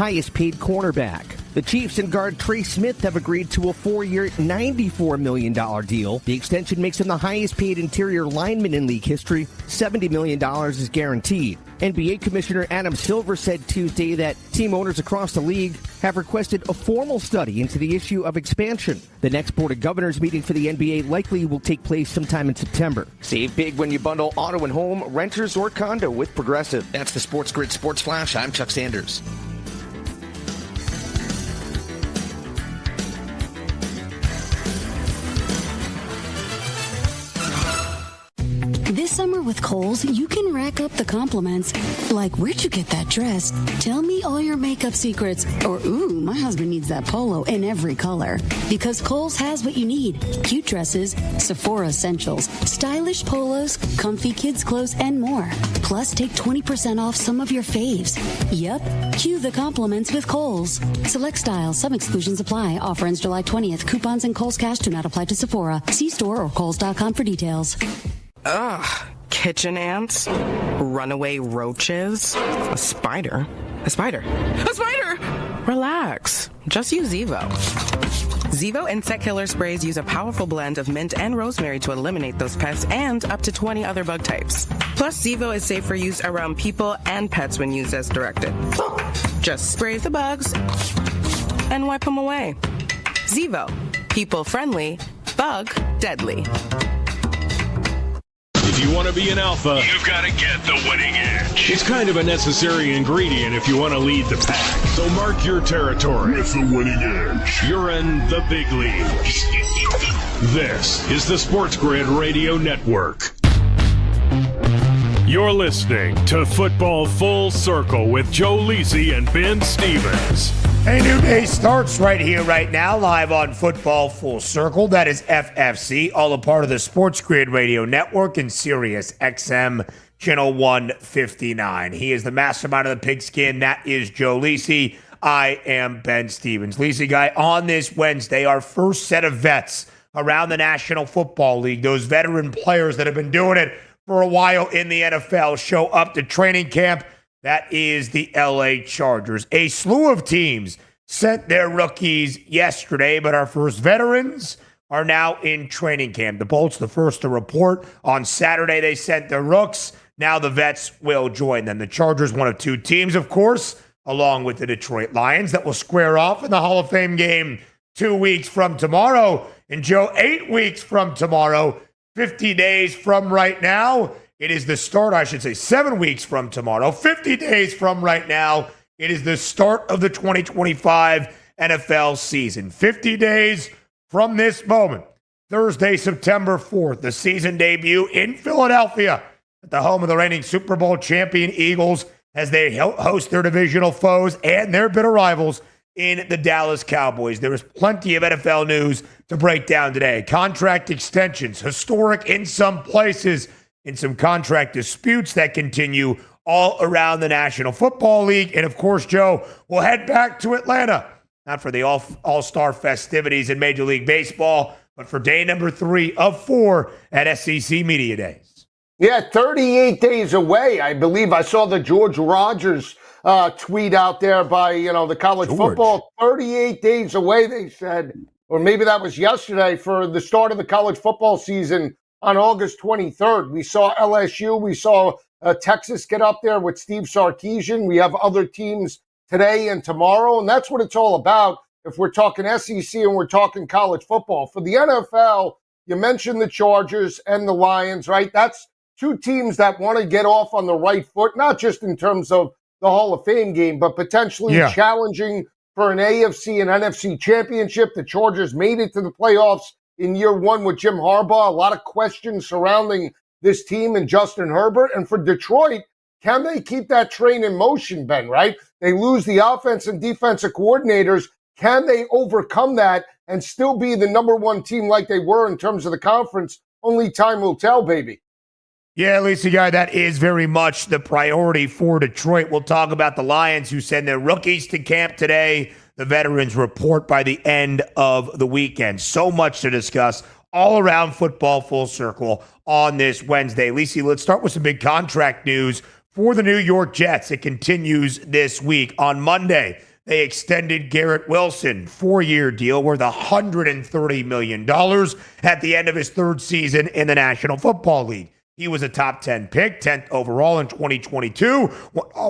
highest paid cornerback. The Chiefs and guard Trey Smith have agreed to a 4-year, $94 million deal. The extension makes him the highest paid interior lineman in league history. $70 million is guaranteed. NBA Commissioner Adam Silver said Tuesday that team owners across the league have requested a formal study into the issue of expansion. The next Board of Governors meeting for the NBA likely will take place sometime in September. Save big when you bundle auto and home, renters, or condo with Progressive. That's the SportsGrid Sports Flash. I'm Chuck Sanders. This summer with Kohl's, you can rack up the compliments. Like, where'd you get that dress? Tell me all your makeup secrets. Or, ooh, my husband needs that polo in every color. Because Kohl's has what you need. Cute dresses, Sephora essentials, stylish polos, comfy kids clothes, and more. Plus, take 20% off some of your faves. Yep, cue the compliments with Kohl's. Select styles, some exclusions apply. Offer ends July 20th. Coupons and Kohl's Cash do not apply to Sephora. See store or kohls.com for details. Ugh, kitchen ants, runaway roaches, a spider. Relax, just use Zevo. Zevo insect killer sprays use a powerful blend of mint and rosemary to eliminate those pests and up to 20 other bug types. Plus, Zevo is safe for use around people and pets when used as directed. Just spray the bugs and wipe them away. Zevo, people friendly, bug deadly. If you want to be an alpha, you've got to get the winning edge. It's kind of a necessary ingredient if you want to lead the pack. So mark your territory with the winning edge. You're in the big leagues. This is the SportsGrid Radio Network. You're listening to Football Full Circle with Joe Lisi and Ben Stevens. A new day starts right here, right now, live on Football Full Circle. That is FFC, all a part of the SportsGrid Radio Network and Sirius XM Channel 159. He is the mastermind of the pigskin. That is Joe Lisi. I am Ben Stevens. Lisi guy, on this Wednesday, our first set of vets around the National Football League, those veteran players that have been doing it for a while in the NFL, show up to training camp. That is the LA Chargers. A slew of teams sent their rookies yesterday, but our first veterans are now in training camp. The Bolts, the first to report. On Saturday, they sent their rooks. Now the vets will join them. The Chargers, one of two teams, of course, along with the Detroit Lions, that will square off in the Hall of Fame game 2 weeks from tomorrow. And Joe, 8 weeks from tomorrow, 50 days from right now, it is the start, 7 weeks from tomorrow, 50 days from right now, it is the start of the 2025 NFL season. 50 days from this moment, Thursday, September 4th, the season debut in Philadelphia at the home of the reigning Super Bowl champion Eagles as they host their divisional foes and their bitter rivals in the Dallas Cowboys. There is plenty of NFL news to break down today. Contract extensions, historic in some places, in some contract disputes that continue all around the National Football League. And of course, Joe, we'll head back to Atlanta, not for the All-Star festivities in Major League Baseball, but for day number 3 of 4 at SEC Media Days. Yeah, 38 days away. I believe I saw the George Rogers tweet out there by, the college football. 38 days away, they said, or maybe that was yesterday, for the start of the college football season on August 23rd. We saw LSU. We saw Texas get up there with Steve Sarkisian. We have other teams today and tomorrow, and that's what it's all about if we're talking SEC and we're talking college football. For the NFL, you mentioned the Chargers and the Lions, right? That's two teams that want to get off on the right foot, not just in terms of the Hall of Fame game, but potentially challenging for an AFC and NFC championship. The Chargers made it to the playoffs in year 1 with Jim Harbaugh. A lot of questions surrounding this team and Justin Herbert. And for Detroit, can they keep that train in motion, Ben, right? They lose the offense and defensive coordinators. Can they overcome that and still be the number 1 team like they were in terms of the conference? Only time will tell, baby. Yeah, Lisa, guy, that is very much the priority for Detroit. We'll talk about the Lions, who send their rookies to camp today. The veterans report by the end of the weekend. So much to discuss all around Football Full Circle on this Wednesday. Lisa, let's start with some big contract news for the New York Jets. It continues this week. On Monday, they extended Garrett Wilson, 4-year deal worth $130 million at the end of his third season in the National Football League. He was a top 10 pick, 10th overall in 2022,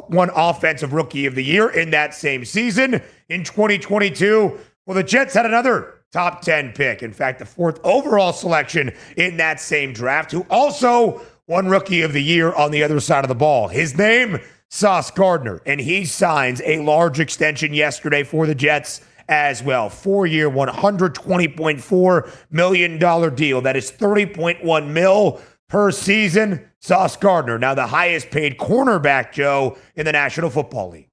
won Offensive Rookie of the Year in that same season. In 2022, well, the Jets had another top 10 pick. In fact, the 4th overall selection in that same draft, who also won Rookie of the Year on the other side of the ball. His name, Sauce Gardner, and he signs a large extension yesterday for the Jets as well. 4-year, $120.4 million deal. That is $30.1 million per season. Sauce Gardner, now the highest paid cornerback, Joe, in the National Football League.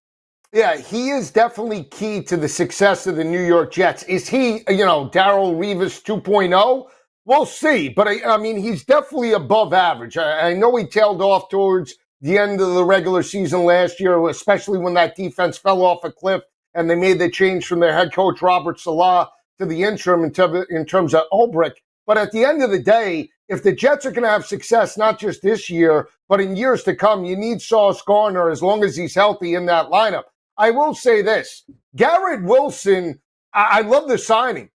Yeah, he is definitely key to the success of the New York Jets. Is he, Darrelle Revis 2.0? We'll see. But, I mean, he's definitely above average. I know he tailed off towards the end of the regular season last year, especially when that defense fell off a cliff and they made the change from their head coach, Robert Salah, to the interim in terms of Ulbrich. But at the end of the day, if the Jets are going to have success, not just this year, but in years to come, you need Sauce Gardner as long as he's healthy in that lineup. I will say this, Garrett Wilson, I love the signing,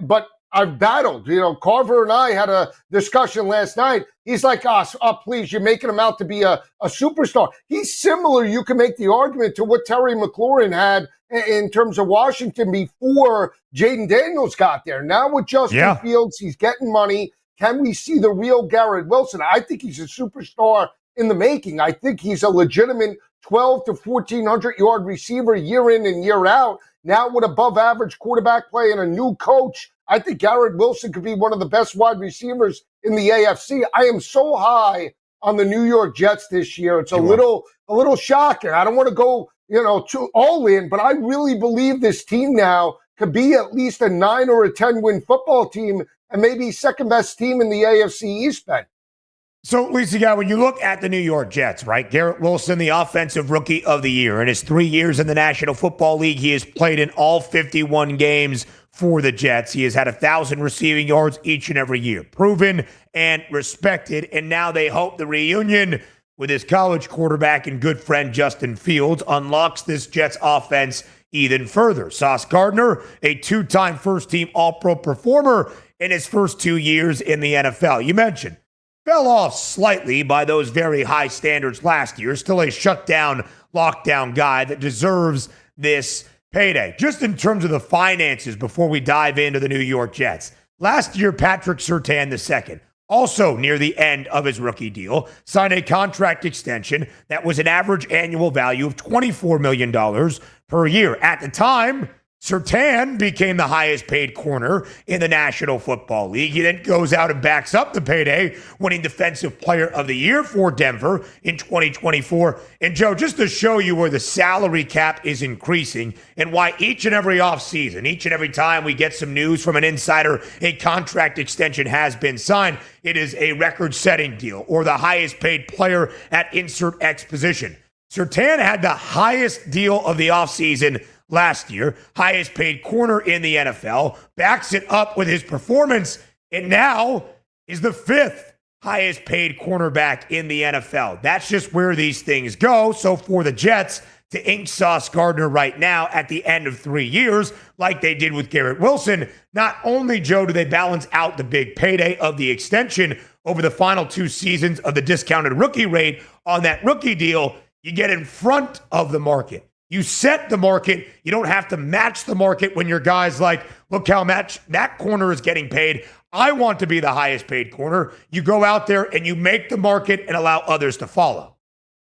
but I've battled. Carver and I had a discussion last night. He's like, oh, please, you're making him out to be a superstar. He's similar, you can make the argument, to what Terry McLaurin had in terms of Washington before Jaden Daniels got there. Now with Justin Fields, he's getting money. Can we see the real Garrett Wilson? I think he's a superstar in the making. I think he's a legitimate 12 to 1,400-yard receiver year in and year out. Now with above-average quarterback play and a new coach, I think Garrett Wilson could be one of the best wide receivers in the AFC. I am so high on the New York Jets this year. It's a little shocking. I don't want to go, too all in, but I really believe this team now could be at least a 9 or a 10-win football team and maybe second-best team in the AFC East, Ben. So, Lisa, guy, when you look at the New York Jets, right, Garrett Wilson, the Offensive Rookie of the Year. In his 3 years in the National Football League, he has played in all 51 games for the Jets. He has had 1,000 receiving yards each and every year. Proven and respected. And now they hope the reunion with his college quarterback and good friend Justin Fields unlocks this Jets offense even further. Sauce Gardner, a 2-time first-team All-Pro performer in his first 2 years in the NFL. You mentioned fell off slightly by those very high standards last year. Still a shutdown, lockdown guy that deserves this payday. Just in terms of the finances before we dive into the New York Jets. Last year, Patrick Surtain II, also near the end of his rookie deal, signed a contract extension that was an average annual value of $24 million per year. At the time, Surtain became the highest paid corner in the National Football League. He then goes out and backs up the payday, winning Defensive Player of the Year for Denver in 2024. And Joe, just to show you where the salary cap is increasing and why each and every offseason, each and every time we get some news from an insider, a contract extension has been signed, it is a record-setting deal or the highest paid player at insert X position. Surtain had the highest deal of the offseason last year, highest paid corner in the NFL, backs it up with his performance, and now is the 5th highest paid cornerback in the NFL. That's just where these things go. So for the Jets to ink Sauce Gardner right now at the end of 3 years, like they did with Garrett Wilson, not only, Joe, do they balance out the big payday of the extension over the final 2 seasons of the discounted rookie rate on that rookie deal, you get in front of the market. You set the market. You don't have to match the market when your guy's like, look how much that corner is getting paid. I want to be the highest paid corner. You go out there and you make the market and allow others to follow.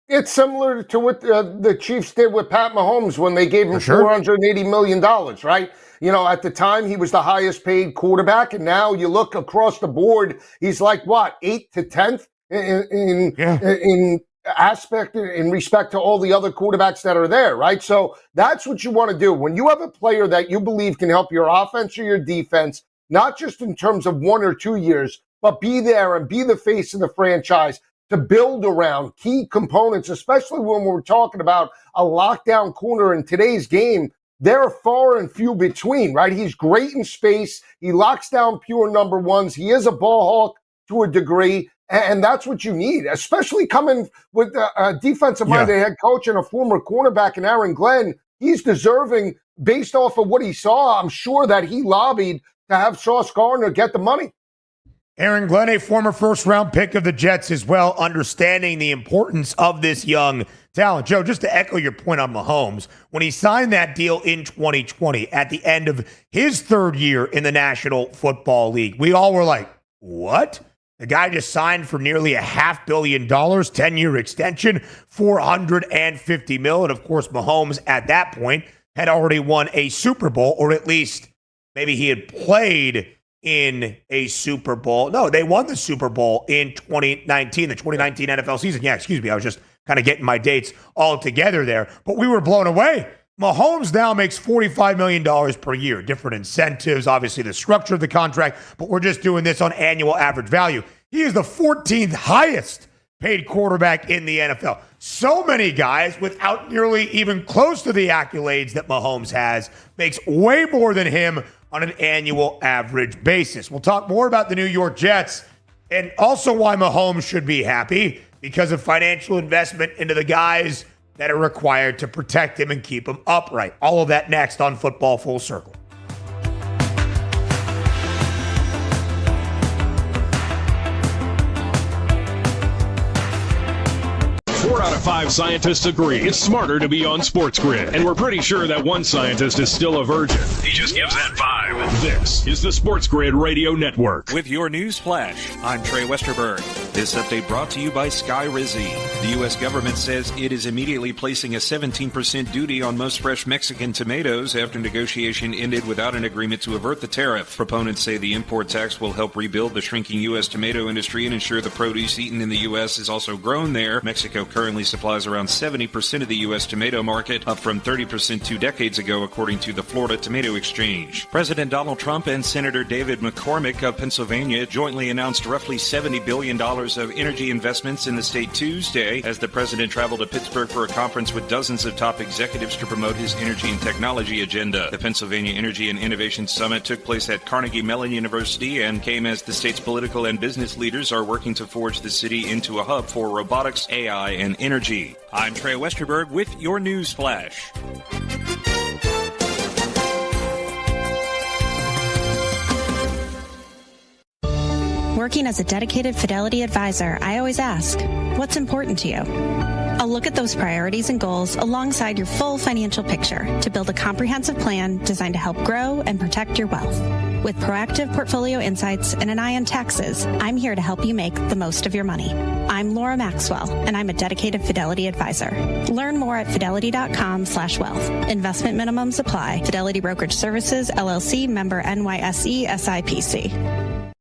It's similar to what the Chiefs did with Pat Mahomes when they gave him $480 million, right? At the time, he was the highest paid quarterback. And now you look across the board, he's like, 8th to 10th in aspect in respect to all the other quarterbacks that are there, right? So that's what you want to do. When you have a player that you believe can help your offense or your defense, not just in terms of 1 or 2 years, but be there and be the face of the franchise to build around key components, especially when we're talking about a lockdown corner in today's game. They're far and few between, right? He's great in space. He locks down pure number ones. He is a ball hawk to a degree. And that's what you need, especially coming with a defensive-minded head coach and a former cornerback in Aaron Glenn. he's deserving based off of what he saw. I'm sure that he lobbied to have Sauce Gardner get the money. Aaron Glenn, a former first-round pick of the Jets as well, understanding the importance of this young talent. Joe, just to echo your point on Mahomes, when he signed that deal in 2020 at the end of his third year in the National Football League, we all were like, what? The guy just signed for nearly $500 million, 10-year extension, $450 million. And of course, Mahomes at that point had already won a Super Bowl, or at least maybe he had played in a Super Bowl. No, they won the Super Bowl in 2019, the 2019 NFL season. Yeah, excuse me. I was just kind of getting my dates all together there. But we were blown away. Mahomes now makes $45 million per year. Different incentives, obviously the structure of the contract, but we're just doing this on annual average value. He is the 14th highest paid quarterback in the NFL. So many guys without nearly even close to the accolades that Mahomes has makes way more than him on an annual average basis. We'll talk more about the New York Jets and also why Mahomes should be happy because of financial investment into the guys that are required to protect him and keep him upright. All of that next on Football Full Circle. 4 out of 5 scientists agree it's smarter to be on SportsGrid. And we're pretty sure that one scientist is still a virgin. He just gives that vibe. This is the SportsGrid Radio Network. With your news flash, I'm Trey Westerberg. This update brought to you by Sky Rizzi. The U.S. government says it is immediately placing a 17% duty on most fresh Mexican tomatoes after negotiation ended without an agreement to avert the tariff. Proponents say the import tax will help rebuild the shrinking U.S. tomato industry and ensure the produce eaten in the U.S. is also grown there. Mexico currently supplies around 70% of the U.S. tomato market, up from 30% 2 decades ago, according to the Florida Tomato Exchange. President Donald Trump and Senator David McCormick of Pennsylvania jointly announced roughly $70 billion of energy investments in the state Tuesday as the president traveled to Pittsburgh for a conference with dozens of top executives to promote his energy and technology agenda. The Pennsylvania Energy and Innovation Summit took place at Carnegie Mellon University and came as the state's political and business leaders are working to forge the city into a hub for robotics, AI, and energy. I'm Trey Westerberg with your news flash. Working as a dedicated Fidelity advisor, I always ask, what's important to you? I'll look at those priorities and goals alongside your full financial picture to build a comprehensive plan designed to help grow and protect your wealth. With proactive portfolio insights and an eye on taxes, I'm here to help you make the most of your money. I'm Laura Maxwell, and I'm a dedicated Fidelity advisor. Learn more at fidelity.com/wealth. Investment minimums apply. Fidelity Brokerage Services, LLC, member NYSE, SIPC.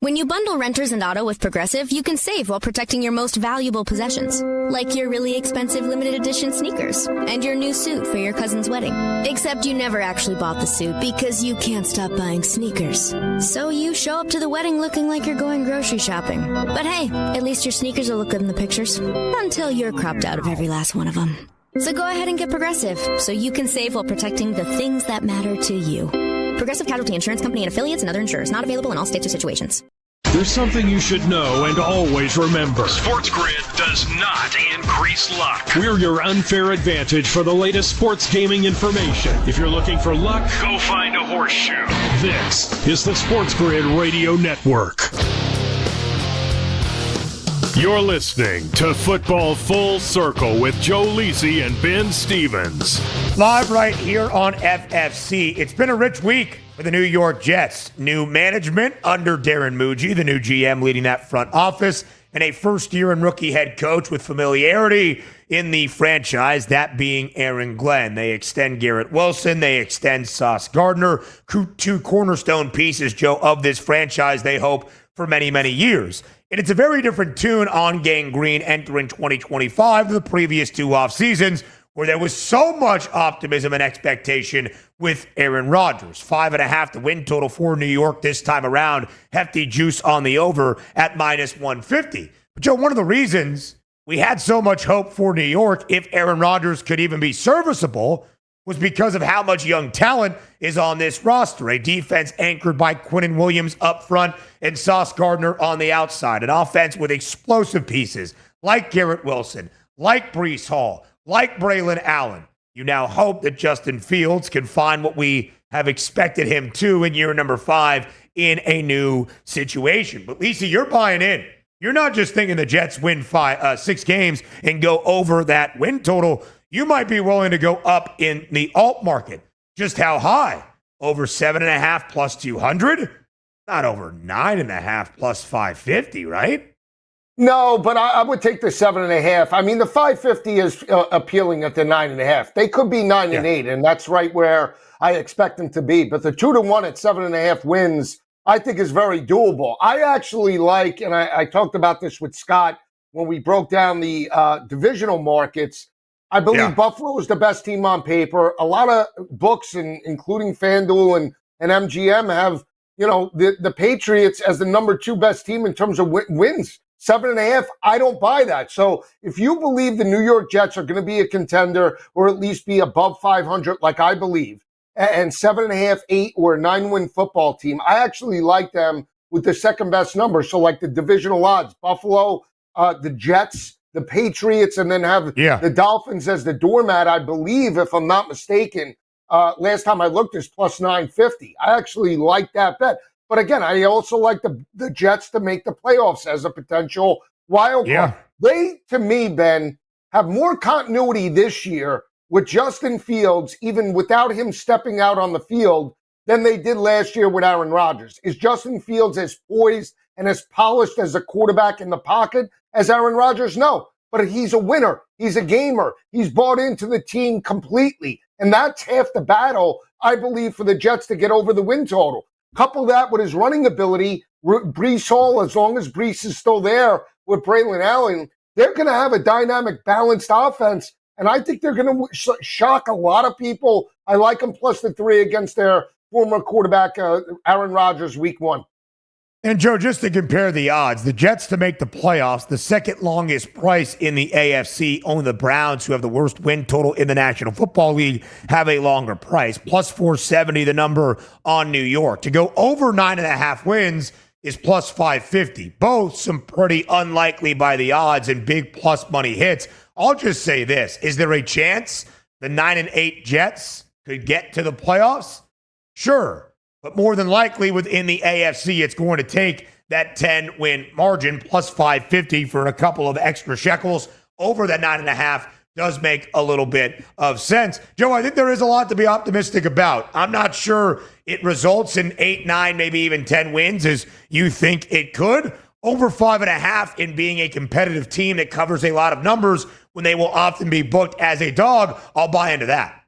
When you bundle renters and auto with Progressive, you can save while protecting your most valuable possessions, like your really expensive limited edition sneakers and your new suit for your cousin's wedding. Except you never actually bought the suit because you can't stop buying sneakers. So you show up to the wedding looking like you're going grocery shopping. But hey, at least your sneakers will look good in the pictures, until you're cropped out of every last one of them. So go ahead and get Progressive so you can save while protecting the things that matter to you. Progressive Casualty Insurance Company and affiliates and other insurers. Not available in all states or situations. There's something you should know and always remember. SportsGrid does not increase luck. We're your unfair advantage for the latest sports gaming information. If you're looking for luck, go find a horseshoe. This is the SportsGrid Radio Network. You're listening to Football Full Circle with Joe Lisi and Ben Stevens. Live right here on FFC. It's been a rich week for the New York Jets. New management under Darren Muji, the new GM leading that front office, and a first-year and rookie head coach with familiarity in the franchise, that being Aaron Glenn. They extend Garrett Wilson. They extend Sauce Gardner, 2 cornerstone pieces, Joe, of this franchise, they hope, for many, many years. And it's a very different tune on Gang Green entering 2025 than the previous 2 off seasons, where there was so much optimism and expectation with Aaron Rodgers. 5.5 the win total for New York this time around. Hefty juice on the over at -150. But Joe, one of the reasons we had so much hope for New York, if Aaron Rodgers could even be serviceable, was because of how much young talent is on this roster. A defense anchored by Quinnen Williams up front and Sauce Gardner on the outside. An offense with explosive pieces like Garrett Wilson, like Breece Hall, like Braylon Allen. You now hope that Justin Fields can find what we have expected him to in year number 5 in a new situation. But Lisa, you're buying in. You're not just thinking the Jets win 6 games and go over that win total. You might be willing to go up in the alt market. Just how high? Over 7.5 plus 200? Not over 9.5 plus 550, right? No, but I would take the 7.5. I mean, the 550 is appealing at the 9.5. They could be 9 and 8, and that's right where I expect them to be. But the 2-1 at 7.5 wins, I think, is very doable. I actually like, and I talked about this with Scott when we broke down the divisional markets. I believe Buffalo is the best team on paper. A lot of books, including FanDuel and MGM, have the Patriots as the number 2 best team in terms of wins. 7.5, I don't buy that. So if you believe the New York Jets are going to be a contender or at least be above 500, like I believe, and 7.5, 8, or a 9-win football team, I actually like them with the second best number. So like the divisional odds, Buffalo, the Jets, the Patriots, and then have the Dolphins as the doormat, I believe, if I'm not mistaken. Last time I looked, is plus 950. I actually like that bet. But again, I also like the Jets to make the playoffs as a potential wild card. They, to me, Ben, have more continuity this year with Justin Fields, even without him stepping out on the field, than they did last year with Aaron Rodgers. Is Justin Fields as poised and as polished as a quarterback in the pocket as Aaron Rodgers? No. But he's a winner. He's a gamer. He's bought into the team completely. And that's half the battle, I believe, for the Jets to get over the win total. Couple that with his running ability, Breece Hall, as long as Breece is still there with Braylon Allen, they're going to have a dynamic, balanced offense. And I think they're going to shock a lot of people. I like them plus the 3 against their former quarterback, Aaron Rodgers, week 1. And Joe, just to compare the odds, the Jets to make the playoffs, the second longest price in the AFC, only the Browns, who have the worst win total in the National Football League, have a longer price. Plus 470, the number on New York. To go over 9.5 wins is plus 550. Both some pretty unlikely by the odds and big plus money hits. I'll just say this. Is there a chance the 9-8 Jets could get to the playoffs? Sure. But more than likely within the AFC, it's going to take that 10-win margin plus 550 for a couple of extra shekels. Over that 9.5 does make a little bit of sense. Joe, I think there is a lot to be optimistic about. I'm not sure it results in 8, 9, maybe even 10 wins as you think it could. Over 5.5 in being a competitive team that covers a lot of numbers when they will often be booked as a dog. I'll buy into that.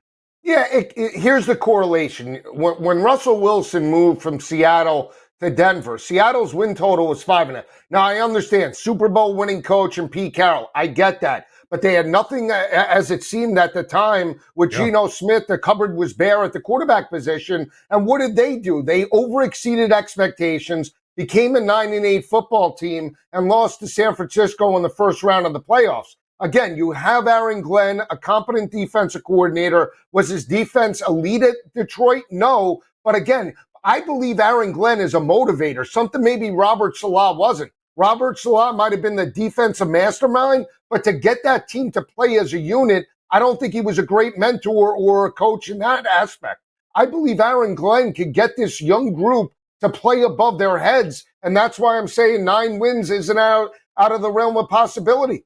Yeah, here's the correlation. When Russell Wilson moved from Seattle to Denver, Seattle's win total was 5.5. Now, I understand, Super Bowl winning coach and Pete Carroll. I get that. But they had nothing, as it seemed at the time, with Geno Smith. The cupboard was bare at the quarterback position. And what did they do? They overexceeded expectations, became a 9-8 football team, and lost to San Francisco in the first round of the playoffs. Again, you have Aaron Glenn, a competent defensive coordinator. Was his defense elite at Detroit? No. But again, I believe Aaron Glenn is a motivator, something maybe Robert Saleh wasn't. Robert Saleh might have been the defensive mastermind, but to get that team to play as a unit, I don't think he was a great mentor or a coach in that aspect. I believe Aaron Glenn could get this young group to play above their heads, and that's why I'm saying 9 wins isn't out of the realm of possibility.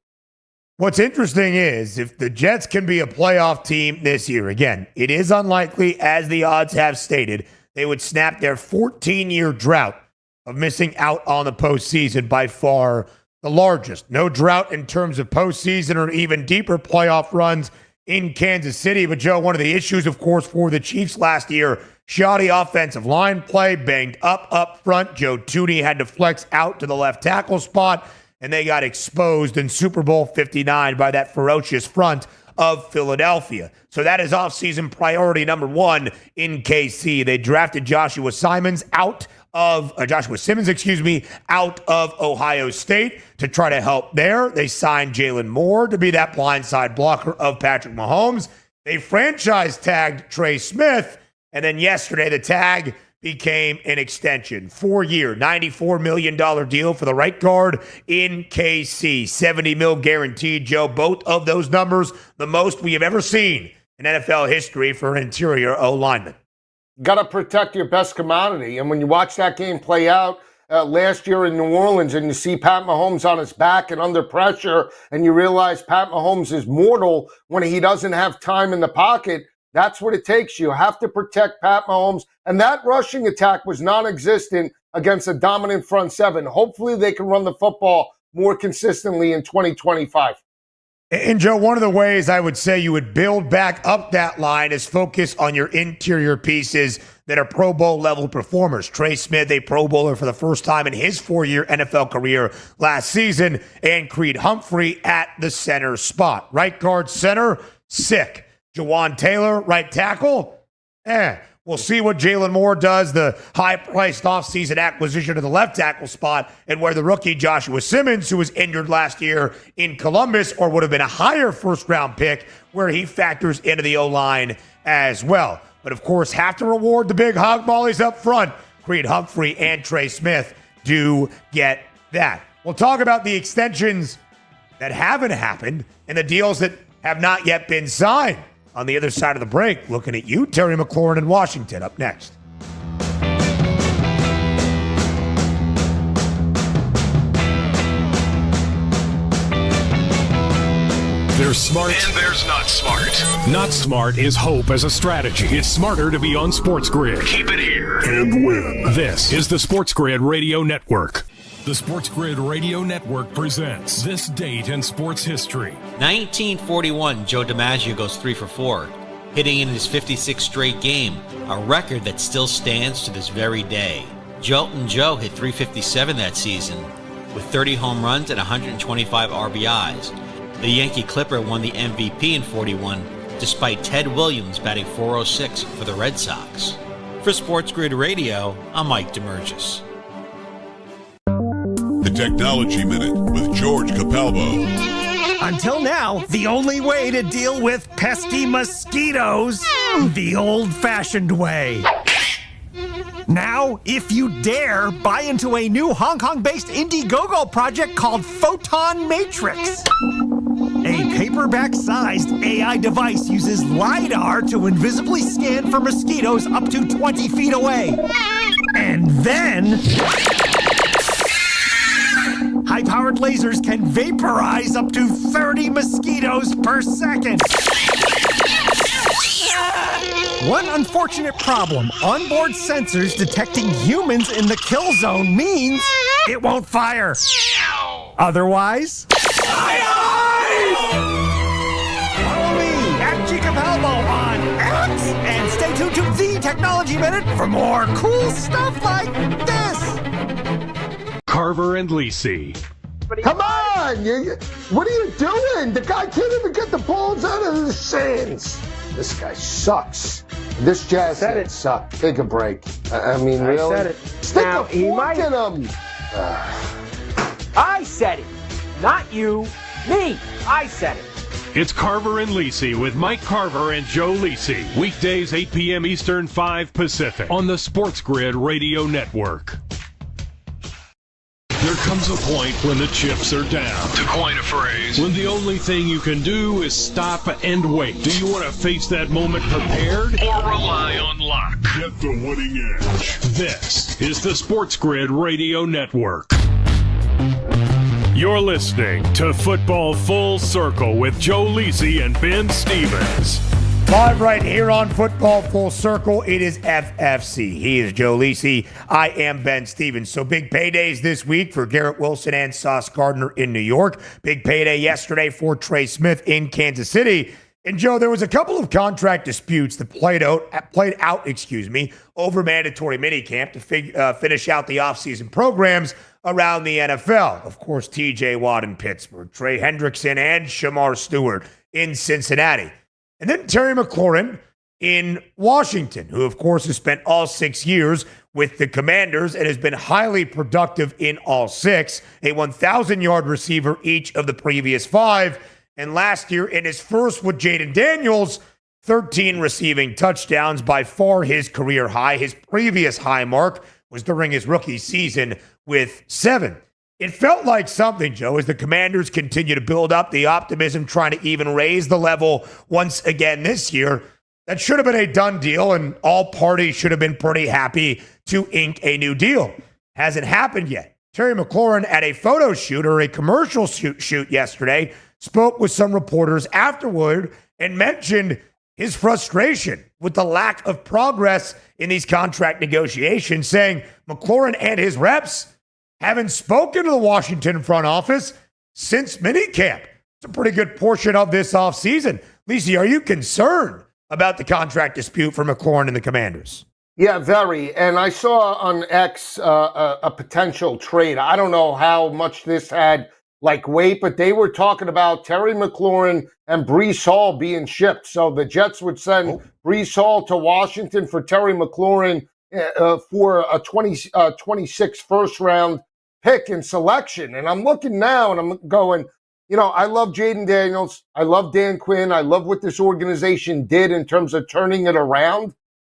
What's interesting is if the Jets can be a playoff team this year, again, it is unlikely, as the odds have stated, they would snap their 14-year drought of missing out on the postseason, by far the largest. No drought in terms of postseason or even deeper playoff runs in Kansas City. But, Joe, one of the issues, of course, for the Chiefs last year, shoddy offensive line play, banged up front. Joe Thuney had to flex out to the left tackle spot, and they got exposed in Super Bowl 59 by that ferocious front of Philadelphia. So that is offseason priority number 1 in KC. They drafted Joshua Simmons out of Ohio State to try to help there. They signed Jalen Moore to be that blindside blocker of Patrick Mahomes. They franchise tagged Trey Smith, and then yesterday the tag became an extension. 4-year, $94 million deal for the right guard in KC. $70 million guaranteed, Joe. Both of those numbers, the most we have ever seen in NFL history for an interior O-lineman. Got to protect your best commodity. And when you watch that game play out last year in New Orleans and you see Pat Mahomes on his back and under pressure, and you realize Pat Mahomes is mortal when he doesn't have time in the pocket, that's what it takes. You have to protect Pat Mahomes. And that rushing attack was non-existent against a dominant front seven. Hopefully they can run the football more consistently in 2025. And Joe, one of the ways I would say you would build back up that line is focus on your interior pieces that are Pro Bowl level performers. Trey Smith, a Pro Bowler for the first time in his 4-year NFL career last season, and Creed Humphrey at the center spot. Right guard center, sick. Jawan Taylor, right tackle, We'll see what Jalen Moore does, the high-priced offseason acquisition of the left tackle spot, and where the rookie Joshua Simmons, who was injured last year in Columbus, or would have been a higher first-round pick, where he factors into the O-line as well. But, of course, have to reward the big hog mollies up front. Creed Humphrey and Trey Smith do get that. We'll talk about the extensions that haven't happened and the deals that have not yet been signed. On the other side of the break, looking at you, Terry McLaurin in Washington, up next. There's smart. And there's not smart. Not smart is hope as a strategy. It's smarter to be on SportsGrid. Keep it here. And win. This is the SportsGrid Radio Network. The SportsGrid Radio Network presents This Date in Sports History. 1941, Joe DiMaggio goes 3 for 4, hitting in his 56th straight game, a record that still stands to this very day. Jolton Joe hit 357 that season, with 30 home runs and 125 RBIs. The Yankee Clipper won the MVP in 41, despite Ted Williams batting .406 for the Red Sox. For SportsGrid Radio, I'm Mike DeMurgis. The Technology Minute with George Capalbo. Until now, the only way to deal with pesky mosquitoes, the old-fashioned way. Now, if you dare, buy into a new Hong Kong-based Indiegogo project called Photon Matrix. A paperback-sized AI device uses LiDAR to invisibly scan for mosquitoes up to 20 feet away. And then high-powered lasers can vaporize up to 30 mosquitoes per second. One unfortunate problem, onboard sensors detecting humans in the kill zone means it won't fire. Otherwise, follow me at Capalbo on X and stay tuned to The Technology Minute for more cool stuff like this. Carver and Lisi. Come on! What are you doing? The guy can't even get the balls out of the sands. This guy sucks. This Jazz head sucks. Take a break. I mean, really? I said it. Stick now, the fork in him. I said it. Not you. Me. I said it. It's Carver and Lisi with Mike Carver and Joe Lisi. Weekdays 8 p.m. Eastern, 5 Pacific on the SportsGrid Radio Network. There comes a point when the chips are down. To coin a phrase. When the only thing you can do is stop and wait. Do you want to face that moment prepared? Or rely on luck? Get the winning edge. This is the SportsGrid Radio Network. You're listening to Football Full Circle with Joe Lisi and Ben Stevens. Live right here on Football Full Circle, it is FFC. He is Joe Lisi. I am Ben Stevens. So big paydays this week for Garrett Wilson and Sauce Gardner in New York. Big payday yesterday for Trey Smith in Kansas City. And Joe, there was a couple of contract disputes that played out over mandatory minicamp to finish out the offseason programs around the NFL. Of course, TJ Watt in Pittsburgh, Trey Hendrickson and Shamar Stewart in Cincinnati. And then Terry McLaurin in Washington, who, of course, has spent all 6 years with the Commanders and has been highly productive in all 6, a 1,000-yard receiver each of the previous 5. And last year, in his first with Jaden Daniels, 13 receiving touchdowns, by far his career high. His previous high mark was during his rookie season with 7. It felt like something, Joe, as the Commanders continue to build up the optimism, trying to even raise the level once again this year. That should have been a done deal, and all parties should have been pretty happy to ink a new deal. Hasn't happened yet. Terry McLaurin, at a photo shoot or a commercial shoot yesterday, spoke with some reporters afterward and mentioned his frustration with the lack of progress in these contract negotiations, saying McLaurin and his reps haven't spoken to the Washington front office since minicamp. It's a pretty good portion of this offseason. Lisi, are you concerned about the contract dispute for McLaurin and the Commanders? Yeah, very. And I saw on X a potential trade. I don't know how much this had weight, but they were talking about Terry McLaurin and Breece Hall being shipped. So the Jets would send Breece Hall to Washington for Terry McLaurin for a 26 first round pick and selection. And I'm looking now and I'm going, I love Jaden Daniels. I love Dan Quinn. I love what this organization did in terms of turning it around.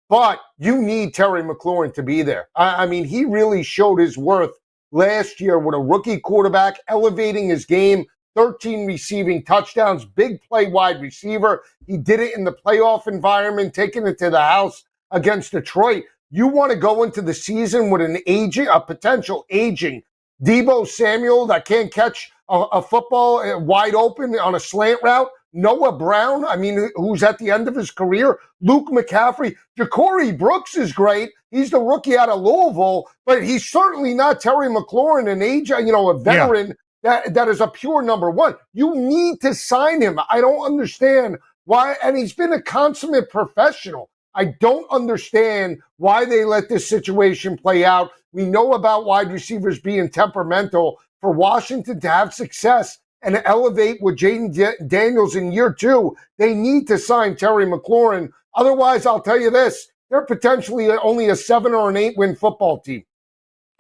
But you need Terry McLaurin to be there. I mean, he really showed his worth last year with a rookie quarterback, elevating his game, 13 receiving touchdowns, big play wide receiver. He did it in the playoff environment, taking it to the house against Detroit. You want to go into the season with a potential aging Deebo Samuel that can't catch a football wide open on a slant route. Noah Brown, who's at the end of his career. Luke McCaffrey. Ja'Cory Brooks is great. He's the rookie out of Louisville, but he's certainly not Terry McLaurin, an age, a veteran that is a pure number one. You need to sign him. I don't understand why, and he's been a consummate professional. I don't understand why they let this situation play out. We know about wide receivers being temperamental. For Washington to have success and elevate with Jaden Daniels in year 2, they need to sign Terry McLaurin. Otherwise, I'll tell you this, they're potentially only a 7 or an 8 win football team.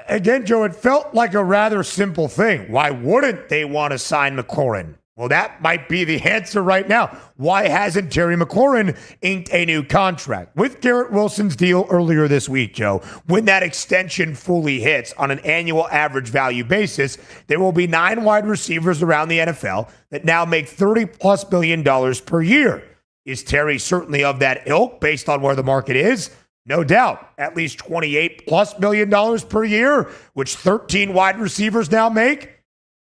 Again, Joe, it felt like a rather simple thing. Why wouldn't they want to sign McLaurin? Well, that might be the answer right now. Why hasn't Terry McLaurin inked a new contract? With Garrett Wilson's deal earlier this week, Joe, when that extension fully hits on an annual average value basis, there will be 9 wide receivers around the NFL that now make $30+ million per year. Is Terry certainly of that ilk based on where the market is? No doubt. At least $28+ million per year, which 13 wide receivers now make?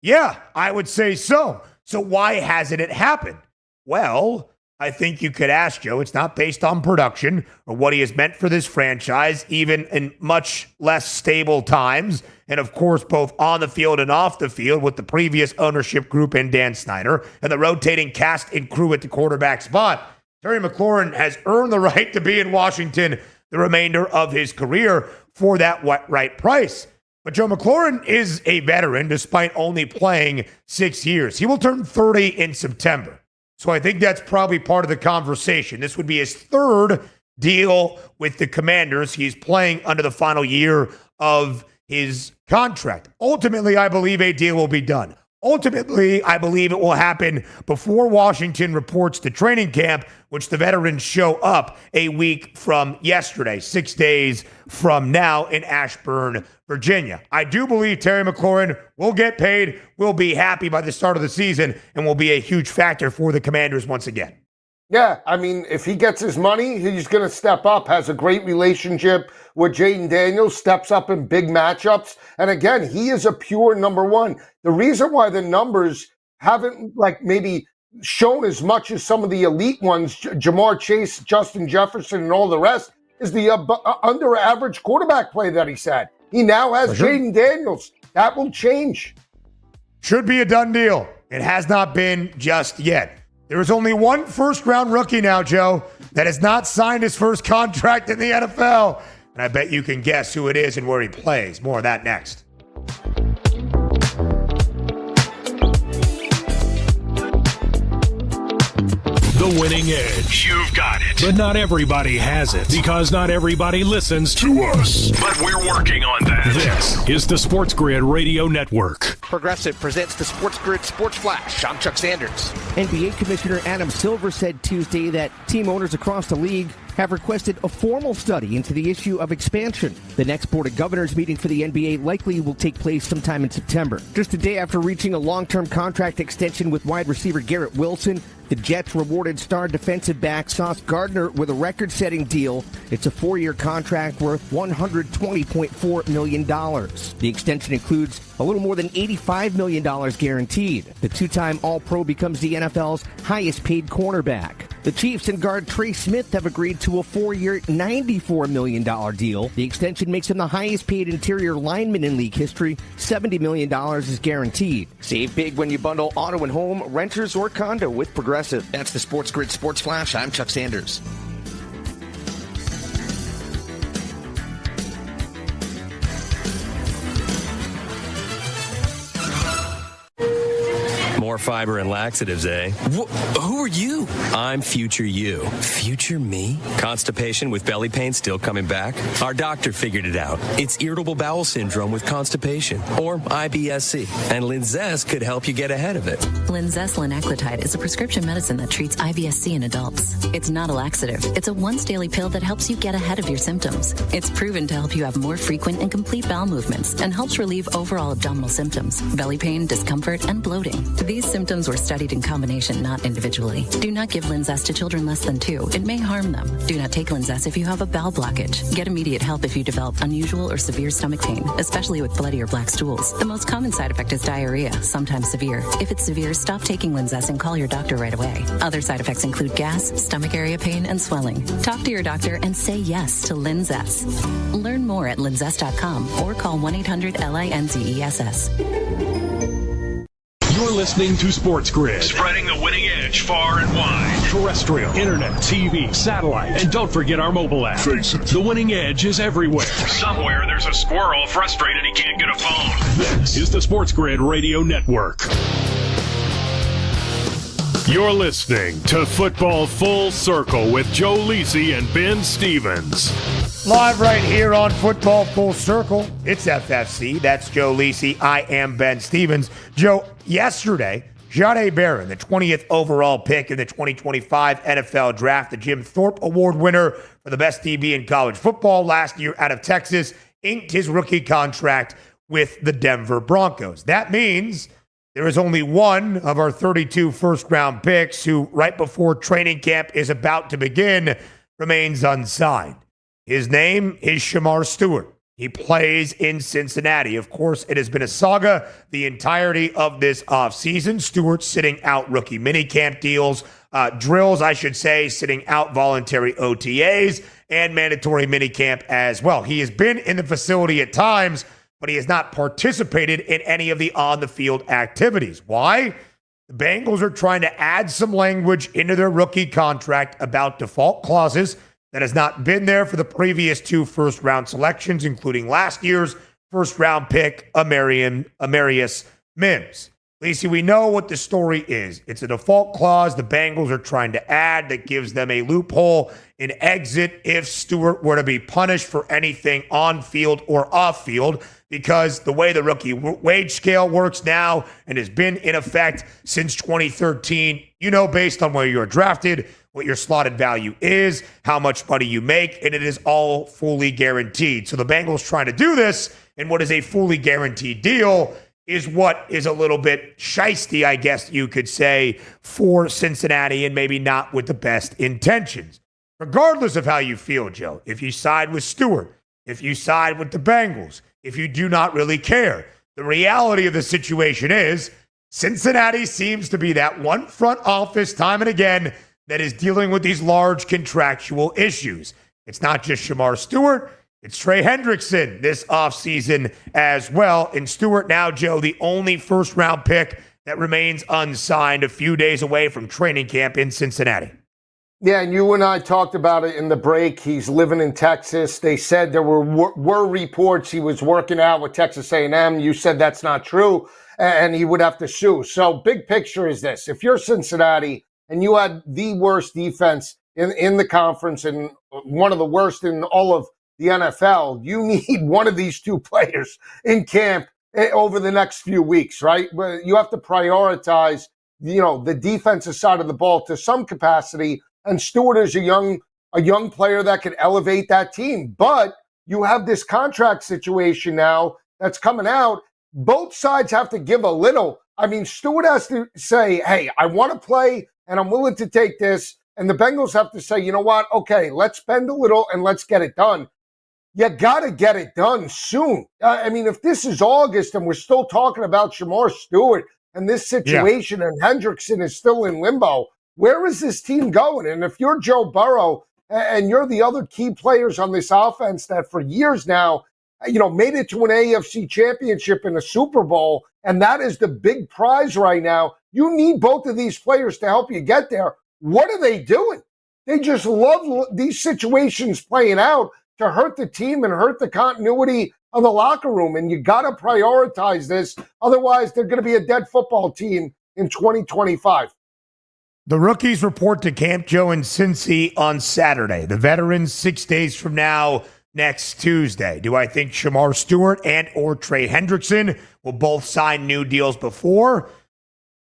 Yeah, I would say so. So why hasn't it happened? Well, I think you could ask, Joe, it's not based on production or what he has meant for this franchise, even in much less stable times. And of course, both on the field and off the field with the previous ownership group and Dan Snyder and the rotating cast and crew at the quarterback spot. Terry McLaurin has earned the right to be in Washington the remainder of his career for that right price. But Joe McLaurin is a veteran despite only playing 6 years. He will turn 30 in September. So I think that's probably part of the conversation. This would be his 3rd deal with the Commanders. He's playing under the final year of his contract. Ultimately, I believe a deal will be done. Ultimately, I believe it will happen before Washington reports to training camp, which the veterans show up a week from yesterday, 6 days from now in Ashburn, Virginia. I do believe Terry McLaurin will get paid, will be happy by the start of the season, and will be a huge factor for the Commanders once again. Yeah, if he gets his money, he's going to step up, has a great relationship with Jaden Daniels, steps up in big matchups. And again, he is a pure number one. The reason why the numbers haven't maybe shown as much as some of the elite ones, Jamar Chase, Justin Jefferson, and all the rest, is the under average quarterback play that he's had. He now has Jaden Daniels. That will change. Should be a done deal. It has not been just yet. There is only one first-round rookie now, Joe, that has not signed his first contract in the NFL. And I bet you can guess who it is and where he plays. More of that next. The winning edge. You've got it. But not everybody has it, because not everybody listens to us. But we're working on that. This is the SportsGrid Radio Network. Progressive presents the SportsGrid Sports Flash. I'm Chuck Sanders. NBA Commissioner Adam Silver said Tuesday that team owners across the league have requested a formal study into the issue of expansion. The next Board of Governors meeting for the NBA likely will take place sometime in September. Just a day after reaching a long-term contract extension with wide receiver Garrett Wilson, the Jets rewarded star defensive back Sauce Gardner with a record-setting deal. It's a 4-year contract worth $120.4 million. The extension includes a little more than $85 million guaranteed. The two-time All-Pro becomes the NFL's highest-paid cornerback. The Chiefs and guard Trey Smith have agreed to a 4-year, $94 million deal. The extension makes him the highest-paid interior lineman in league history. $70 million is guaranteed. Save big when you bundle auto and home, renters, or condo with Progressive. That's the SportsGrid Sports Flash. I'm Chuck Sanders. More fiber and laxatives, eh? Who are you? I'm future you. Future me? Constipation with belly pain still coming back? Our doctor figured it out. It's irritable bowel syndrome with constipation, or IBS-C. And Linzess could help you get ahead of it. Linzess linaclotide is a prescription medicine that treats IBS-C in adults. It's not a laxative. It's a once-daily pill that helps you get ahead of your symptoms. It's proven to help you have more frequent and complete bowel movements and helps relieve overall abdominal symptoms, belly pain, discomfort, and bloating. These symptoms were studied in combination, not individually. Do not give Linzess to children less than 2. It may harm them. Do not take Linzess if you have a bowel blockage. Get immediate help if you develop unusual or severe stomach pain, especially with bloody or black stools. The most common side effect is diarrhea, sometimes severe. If it's severe, stop taking Linzess and call your doctor right away. Other side effects include gas, stomach area pain, and swelling. Talk to your doctor and say yes to Linzess. Learn more at linzess.com or call 1-800-LINZESS. You're listening to SportsGrid. Spreading the winning edge far and wide. Terrestrial, internet, TV, satellite, and don't forget our mobile app. Face it. The winning edge is everywhere. Somewhere there's a squirrel frustrated he can't get a phone. This is the SportsGrid Radio Network. You're listening to Football Full Circle with Joe Lisi and Ben Stevens. Live right here on Football Full Circle. It's FFC. That's Joe Lisi. I am Ben Stevens. Joe, yesterday, Jahdae Barron, the 20th overall pick in the 2025 NFL Draft, the Jim Thorpe Award winner for the best DB in college football last year out of Texas, inked his rookie contract with the Denver Broncos. That means there is only one of our 32 first-round picks who, right before training camp is about to begin, remains unsigned. His name is Shemar Stewart. He plays in Cincinnati. Of course, it has been a saga the entirety of this offseason. Stewart sitting out rookie minicamp deals, drills, I should say, sitting out voluntary OTAs and mandatory minicamp as well. He has been in the facility at times, but he has not participated in any of the on-the-field activities. Why? The Bengals are trying to add some language into their rookie contract about default clauses that has not been there for the previous 2 first-round selections, including last year's first-round pick, Amarius Mims. Lacey, we know what the story is. It's a default clause the Bengals are trying to add that gives them a loophole in exit if Stewart were to be punished for anything on-field or off-field, because the way the rookie wage scale works now and has been in effect since 2013, based on where you're drafted, what your slotted value is, how much money you make, and it is all fully guaranteed. So the Bengals trying to do this in what is a fully guaranteed deal is what is a little bit shisty, I guess you could say, for Cincinnati, and maybe not with the best intentions. Regardless of how you feel, Joe, if you side with Stewart, if you side with the Bengals, if you do not really care, the reality of the situation is Cincinnati seems to be that one front office time and again that is dealing with these large contractual issues. It's not just Shemar Stewart, it's Trey Hendrickson this offseason as well. And Stewart now, Joe, the only first-round pick that remains unsigned, a few days away from training camp in Cincinnati. Yeah, and you and I talked about it in the break. He's living in Texas. They said there were reports he was working out with Texas A&M. You said that's not true, and he would have to sue. So big picture is this. If you're Cincinnati and you had the worst defense in the conference and one of the worst in all of the NFL, you need one of these 2 players in camp over the next few weeks, right? You have to prioritize, the defensive side of the ball to some capacity. And Stewart is a young a young player that could elevate that team. But you have this contract situation now that's coming out. Both sides have to give a little. I mean, Stewart has to say, hey, I want to play and I'm willing to take this. And the Bengals have to say, you know what? Okay, let's spend a little and let's get it done. You got to get it done soon. I mean, if this is August and we're still talking about Shamar Stewart and this situation and Hendrickson is still in limbo, where is this team going? And if you're Joe Burrow and you're the other key players on this offense that for years now, made it to an AFC championship and a Super Bowl, and that is the big prize right now, you need both of these players to help you get there. What are they doing? They just love these situations playing out to hurt the team and hurt the continuity of the locker room. And you got to prioritize this. Otherwise, they're going to be a dead football team in 2025. The rookies report to Camp Joe in Cincy on Saturday. The veterans 6 days from now, next Tuesday. Do I think Shamar Stewart and or Trey Hendrickson will both sign new deals before?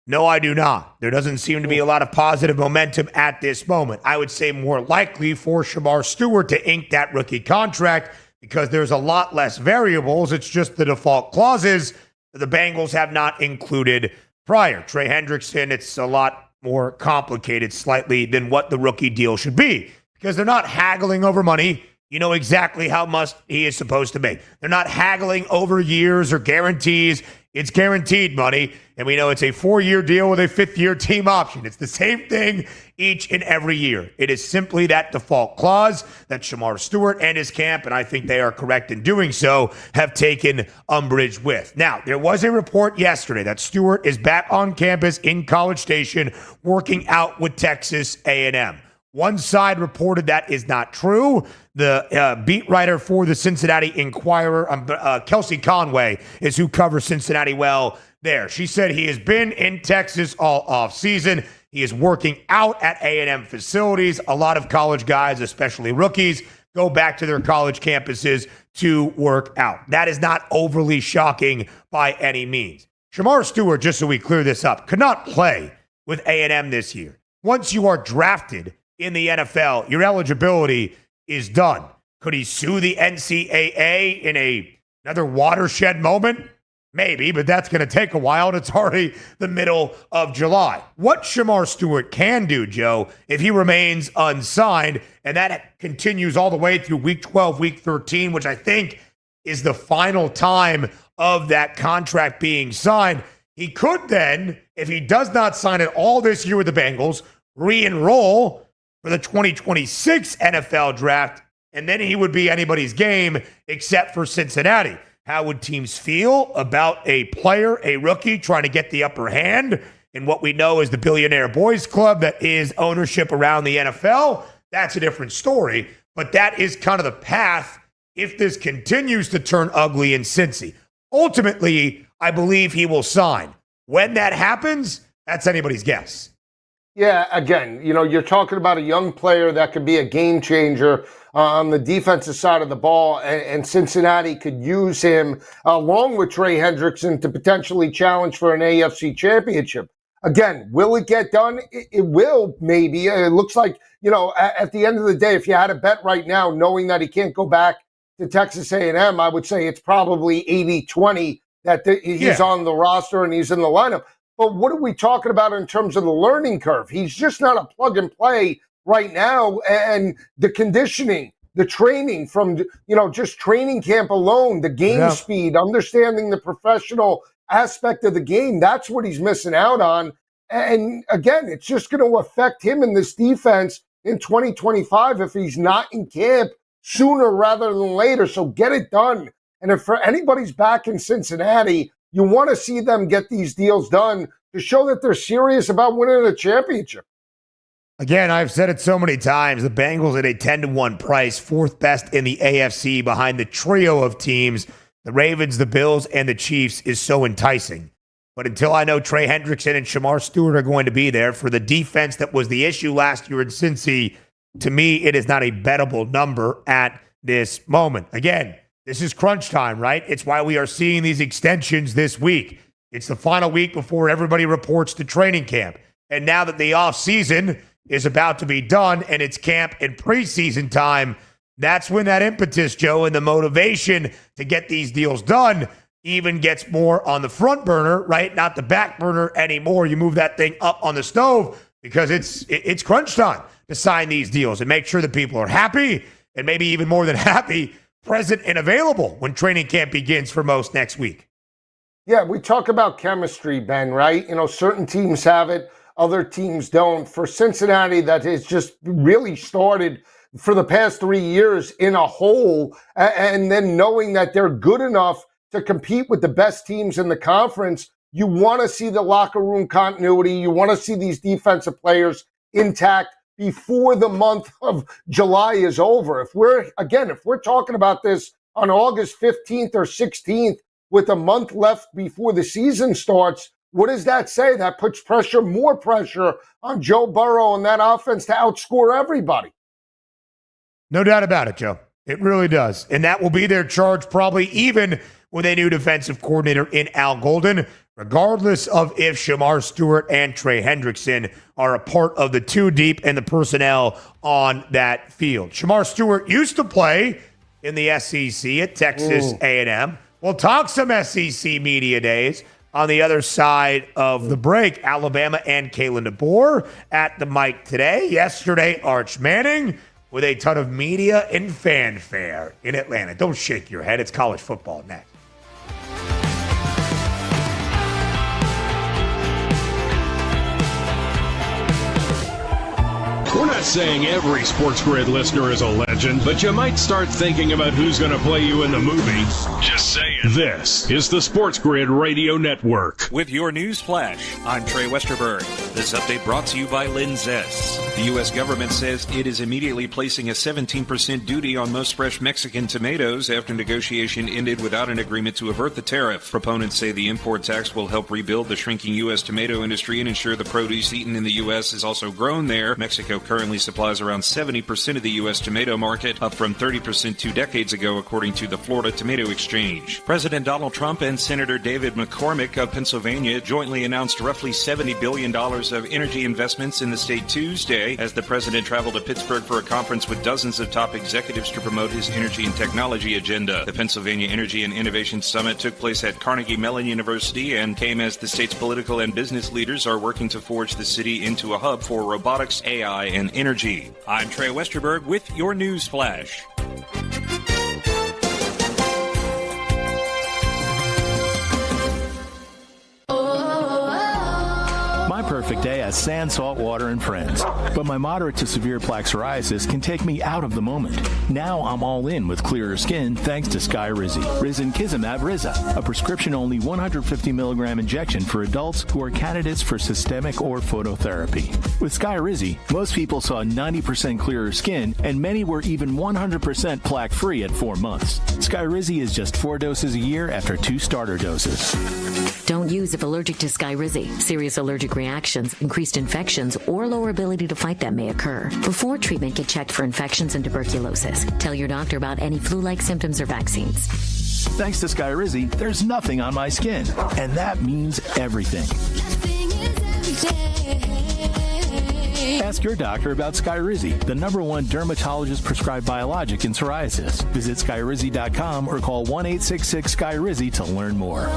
No, I do not. There doesn't seem to be a lot of positive momentum at this moment. I would say more likely for Shamar Stewart to ink that rookie contract because there's a lot less variables. It's just the default clauses that the Bengals have not included prior. Trey Hendrickson, it's a lot more complicated slightly than what the rookie deal should be because they're not haggling over money. You know exactly how much he is supposed to make. They're not haggling over years or guarantees. It's guaranteed money, and we know it's a 4-year deal with a 5th-year team option. It's the same thing each and every year. It is simply that default clause that Shamar Stewart and his camp, and I think they are correct in doing so, have taken umbrage with. Now, there was a report yesterday that Stewart is back on campus in College Station working out with Texas A&M. One side reported that is not true. The beat writer for the Cincinnati Enquirer, Kelsey Conway, is who covers Cincinnati well there. She said he has been in Texas all offseason. He is working out at A&M facilities. A lot of college guys, especially rookies, go back to their college campuses to work out. That is not overly shocking by any means. Shamar Stewart, just so we clear this up, could not play with A&M this year. Once you are drafted in the NFL, your eligibility is done. Could he sue the NCAA in another watershed moment? Maybe, but that's going to take a while, and it's already the middle of July. What Shamar Stewart can do, Joe, if he remains unsigned, and that continues all the way through Week 12, Week 13, which I think is the final time of that contract being signed, he could then, if he does not sign it all this year with the Bengals, re-enroll for the 2026 NFL draft, and then he would be anybody's game except for Cincinnati. How would teams feel about a player, a rookie, trying to get the upper hand in what we know is the Billionaire Boys Club that is ownership around the NFL? That's a different story, but that is kind of the path if this continues to turn ugly in Cincy. Ultimately, I believe he will sign. When that happens, that's anybody's guess. Yeah, again, you're talking about a young player that could be a game changer on the defensive side of the ball, and Cincinnati could use him along with Trey Hendrickson to potentially challenge for an AFC championship. Again, will it get done? It will, maybe. It looks like, at the end of the day, if you had a bet right now, knowing that he can't go back to Texas A&M, I would say it's probably 80-20 that he's on the roster and he's in the lineup. But what are we talking about in terms of the learning curve? He's just not a plug and play right now. And the conditioning, the training from, just training camp alone, the game speed, understanding the professional aspect of the game, that's what he's missing out on. And again, it's just going to affect him in this defense in 2025 if he's not in camp sooner rather than later. So get it done. And if for anybody's back in Cincinnati, you want to see them get these deals done to show that they're serious about winning a championship. Again, I've said it so many times, the Bengals at a 10-1 price, 4th best in the AFC behind the trio of teams, the Ravens, the Bills, and the Chiefs, is so enticing. But until I know Trey Hendrickson and Shamar Stewart are going to be there for the defense that was the issue last year in Cincy, to me, it is not a bettable number at this moment. Again, this is crunch time, right? It's why we are seeing these extensions this week. It's the final week before everybody reports to training camp. And now that the offseason is about to be done and it's camp and preseason time. That's when that impetus, Joe, and the motivation to get these deals done even gets more on the front burner, right? Not the back burner anymore. You move that thing up on the stove because it's crunch time to sign these deals and make sure that people are happy and maybe even more than happy, present and available when training camp begins for most next week. Yeah, we talk about chemistry, Ben, right? You know, certain teams have it, other teams don't. For Cincinnati, that has just really started for the past 3 years in a hole, and then knowing that they're good enough to compete with the best teams in the conference, you want to see the locker room continuity. You want to see these defensive players intact before the month of July is over. If we're talking about this on August 15th or 16th with a month left before the season starts, what does that say? That puts more pressure on Joe Burrow and that offense to outscore everybody. No doubt about it, Joe. It really does. And that will be their charge probably even with a new defensive coordinator in Al Golden, regardless of if Shamar Stewart and Trey Hendrickson are a part of the two deep and the personnel on that field. Shamar Stewart used to play in the SEC at Texas A&M. We'll talk some SEC media days on the other side of the break. Alabama and Kalen DeBoer at the mic today. Yesterday, Arch Manning with a ton of media and fanfare in Atlanta. Don't shake your head. It's college football next. We're not saying every SportsGrid listener is a legend, but you might start thinking about who's going to play you in the movie. Just saying. This is the SportsGrid Radio Network. With your news flash, I'm Trey Westerberg. This update brought to you by Linzess. The U.S. government says it is immediately placing a 17% duty on most fresh Mexican tomatoes after negotiation ended without an agreement to avert the tariff. Proponents say the import tax will help rebuild the shrinking U.S. tomato industry and ensure the produce eaten in the U.S. is also grown there. Mexico currently supplies around 70% of the U.S. tomato market, up from 30% 2 decades ago, according to the Florida Tomato Exchange. President Donald Trump and Senator David McCormick of Pennsylvania jointly announced roughly $70 billion of energy investments in the state Tuesday as the president traveled to Pittsburgh for a conference with dozens of top executives to promote his energy and technology agenda. The Pennsylvania Energy and Innovation Summit took place at Carnegie Mellon University and came as the state's political and business leaders are working to forge the city into a hub for robotics, AI, and energy. I'm Trey Westerberg with your news flash. My perfect day has sand, salt water, and friends. But my moderate to severe plaque psoriasis can take me out of the moment. Now I'm all in with clearer skin thanks to Skyrizi. Risankizumab Riza, a prescription-only 150 milligram injection for adults who are candidates for systemic or phototherapy. With Skyrizi, most people saw 90% clearer skin, and many were even 100% plaque-free at 4 months. Skyrizi is just 4 doses a year after 2 starter doses. Don't use if allergic to Skyrizi. Serious allergic reactions, increased infections, or lower ability to fight them may occur. Before treatment, get checked for infections and tuberculosis. Tell your doctor about any flu-like symptoms or vaccines. Thanks to Skyrizi, there's nothing on my skin, and that means everything. Ask your doctor about Skyrizi, the #1 dermatologist-prescribed biologic in psoriasis. Visit Skyrizi.com or call 1-866-SKYRIZI to learn more.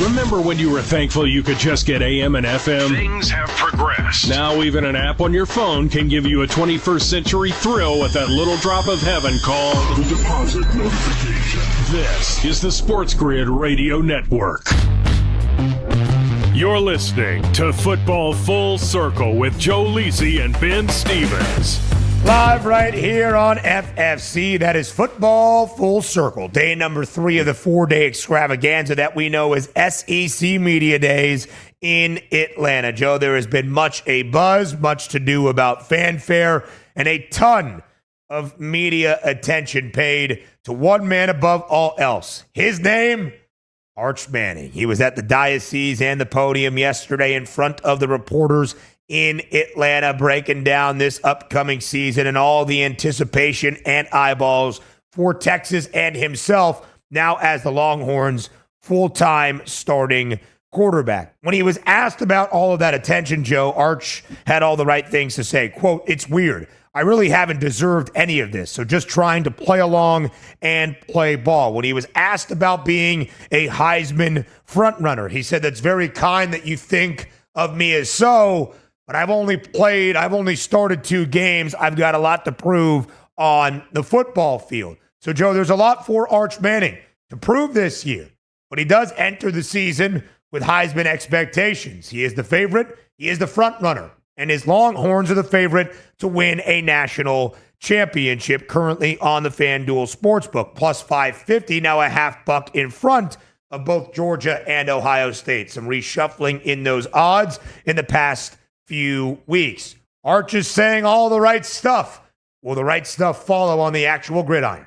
Remember when you were thankful you could just get AM and FM? Things have progressed. Now even an app on your phone can give you a 21st century thrill with that little drop of heaven called the deposit notification. This is the SportsGrid Radio Network. You're listening to Football Full Circle with Joe Lisi and Ben Stevens. Live right here on FFC. That is Football Full Circle. Day number 3 of the 4-day extravaganza that we know as SEC Media Days in Atlanta. Joe, there has been much a buzz, much to do about fanfare, and a ton of media attention paid to one man above all else. His name, Arch Manning. He was at the Diocese and the podium yesterday in front of the reporters in Atlanta, breaking down this upcoming season and all the anticipation and eyeballs for Texas and himself now as the Longhorns' full-time starting quarterback. When he was asked about all of that attention, Joe, Arch had all the right things to say. Quote, "It's weird. I really haven't deserved any of this. So just trying to play along and play ball." When he was asked about being a Heisman frontrunner, he said, "That's very kind that you think of me as so, but I've only started 2 games. I've got a lot to prove on the football field." So, Joe, there's a lot for Arch Manning to prove this year, but he does enter the season with Heisman expectations. He is the favorite. He is the front runner, and his Longhorns are the favorite to win a national championship, currently on the FanDuel Sportsbook, plus 550, now a $0.50 in front of both Georgia and Ohio State. Some reshuffling in those odds in the past few weeks. Arch is saying all the right stuff. Will the right stuff follow on the actual gridiron?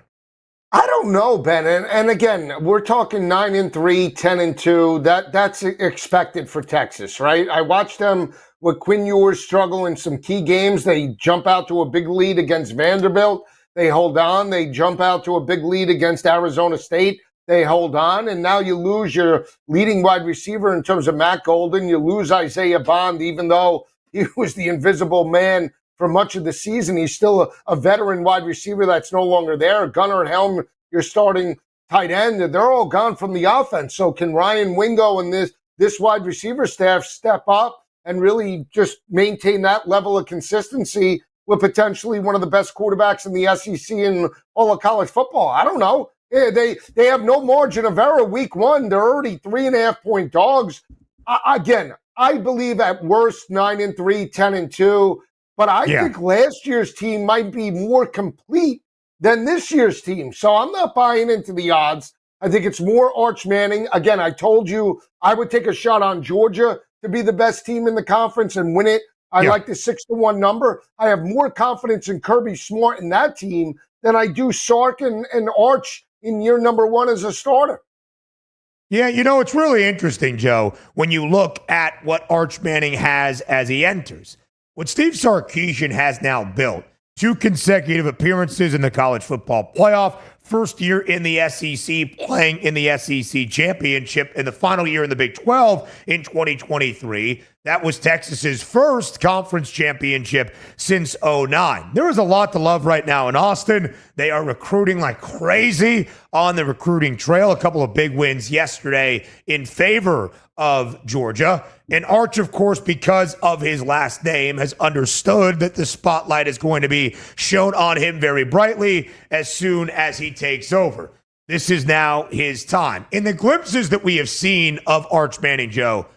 I don't know, Ben. And again, we're talking 9-3, 10-2. That's expected for Texas, right? I watched them with Quinn Ewers struggle in some key games. They jump out to a big lead against Vanderbilt. They hold on. They jump out to a big lead against Arizona State. They hold on. And now you lose your leading wide receiver in terms of Matt Golden. You lose Isaiah Bond, even though he was the invisible man for much of the season. He's still a veteran wide receiver that's no longer there. Gunnar Helm, your starting tight end, they're all gone from the offense. So can Ryan Wingo and this wide receiver staff step up and really just maintain that level of consistency with potentially one of the best quarterbacks in the SEC and all of college football? I don't know. Yeah, they have no margin of error week 1. They're already 3.5-point dogs. Again, I believe at worst 9-3, 10-2. But I think last year's team might be more complete than this year's team. So I'm not buying into the odds. I think it's more Arch Manning. Again, I told you I would take a shot on Georgia to be the best team in the conference and win it. I like the 6-1 number. I have more confidence in Kirby Smart and that team than I do Sark and Arch in year number 1 as a starter. Yeah, it's really interesting, Joe, when you look at what Arch Manning has as he enters. What Steve Sarkisian has now built, 2 consecutive appearances in the college football playoff, first year in the SEC, playing in the SEC championship, in the final year in the Big 12 in 2023. That was Texas's first conference championship since 2009. There is a lot to love right now in Austin. They are recruiting like crazy on the recruiting trail. A couple of big wins yesterday in favor of Georgia. And Arch, of course, because of his last name, has understood that the spotlight is going to be shown on him very brightly as soon as he takes over. This is now his time. In the glimpses that we have seen of Arch Manning, Joe,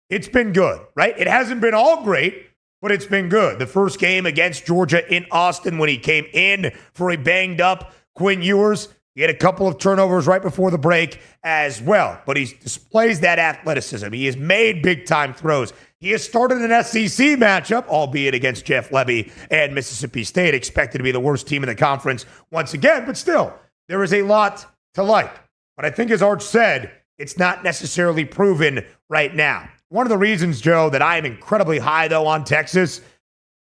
it's been good, right? It hasn't been all great, but it's been good. The first game against Georgia in Austin, when he came in for a banged-up Quinn Ewers, he had a couple of turnovers right before the break as well, but he displays that athleticism. He has made big-time throws. He has started an SEC matchup, albeit against Jeff Lebby and Mississippi State, expected to be the worst team in the conference once again, but still, there is a lot to like. But I think, as Arch said, it's not necessarily proven right now. One of the reasons, Joe, that I am incredibly high, though, on Texas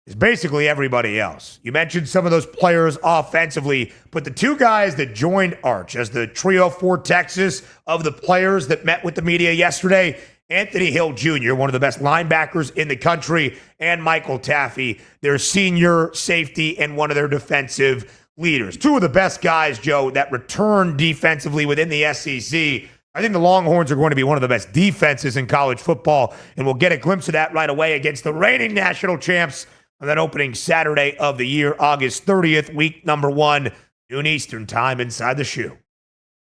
is basically everybody else. You mentioned some of those players offensively, but the 2 guys that joined Arch as the trio for Texas of the players that met with the media yesterday, Anthony Hill Jr., one of the best linebackers in the country, and Michael Taffy, their senior safety and one of their defensive leaders. 2 of the best guys, Joe, that return defensively within the SEC. I think the Longhorns are going to be one of the best defenses in college football, and we'll get a glimpse of that right away against the reigning national champs on that opening Saturday of the year, August 30th, week number 1, noon Eastern time inside the shoe.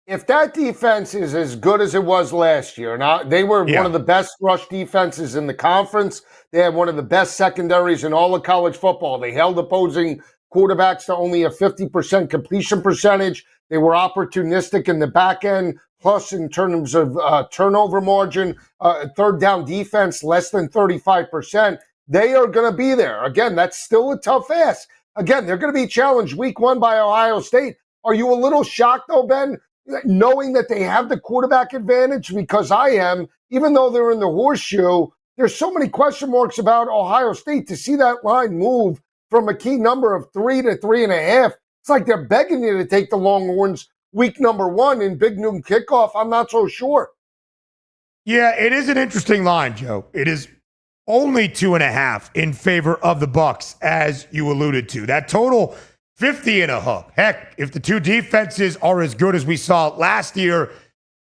If that defense is as good as it was last year, now they were one of the best rush defenses in the conference. They had one of the best secondaries in all of college football. They held opposing quarterbacks to only a 50% completion percentage. They were opportunistic in the back end. Plus, in terms of turnover margin, third down defense, less than 35%. They are going to be there. Again, that's still a tough ask. Again, they're going to be challenged week 1 by Ohio State. Are you a little shocked, though, Ben, knowing that they have the quarterback advantage? Because I am, even though they're in the horseshoe, there's so many question marks about Ohio State. To see that line move from a key number of 3 to 3.5, it's like they're begging you to take the Longhorns week number 1 in Big Noon Kickoff. I'm not so sure. Yeah, it is an interesting line, Joe. It is only 2.5 in favor of the Bucs, as you alluded to. That total 50 and a hook. Heck, if the two defenses are as good as we saw last year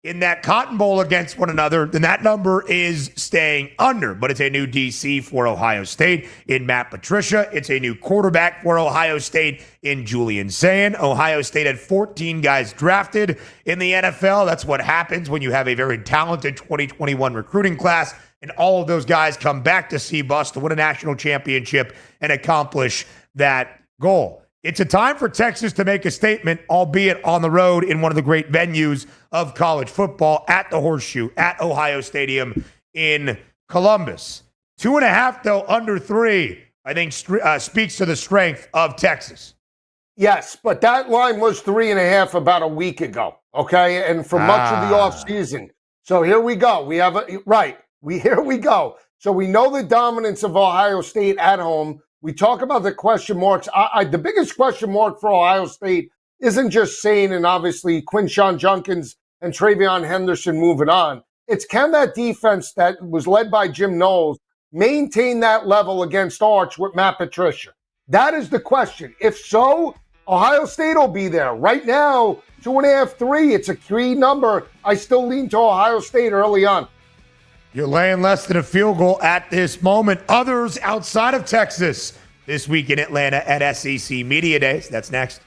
in that Cotton Bowl against one another, then that number is staying under. But it's a new DC for Ohio State in Matt Patricia. It's a new quarterback for Ohio State in Julian Sayin. Ohio State had 14 guys drafted in the NFL. That's what happens when you have a very talented 2021 recruiting class, and all of those guys come back to C-Bus to win a national championship and accomplish that goal. It's a time for Texas to make a statement, albeit on the road in one of the great venues of college football at the Horseshoe, at Ohio Stadium in Columbus. 2.5, though, under 3, I think speaks to the strength of Texas. Yes, but that line was 3.5 about a week ago, okay? And for much of the offseason. So here we go. Here we go. So we know the dominance of Ohio State at home. We talk about the question marks. The biggest question mark for Ohio State isn't just Sayin and obviously Quinshon Judkins and Travion Henderson moving on. It's can that defense that was led by Jim Knowles maintain that level against Arch with Matt Patricia? That is the question. If so, Ohio State will be there. Right now, 2.5, 3, it's a key number. I still lean to Ohio State early on. You're laying less than a field goal at this moment. Others outside of Texas this week in Atlanta at SEC Media Days. That's next.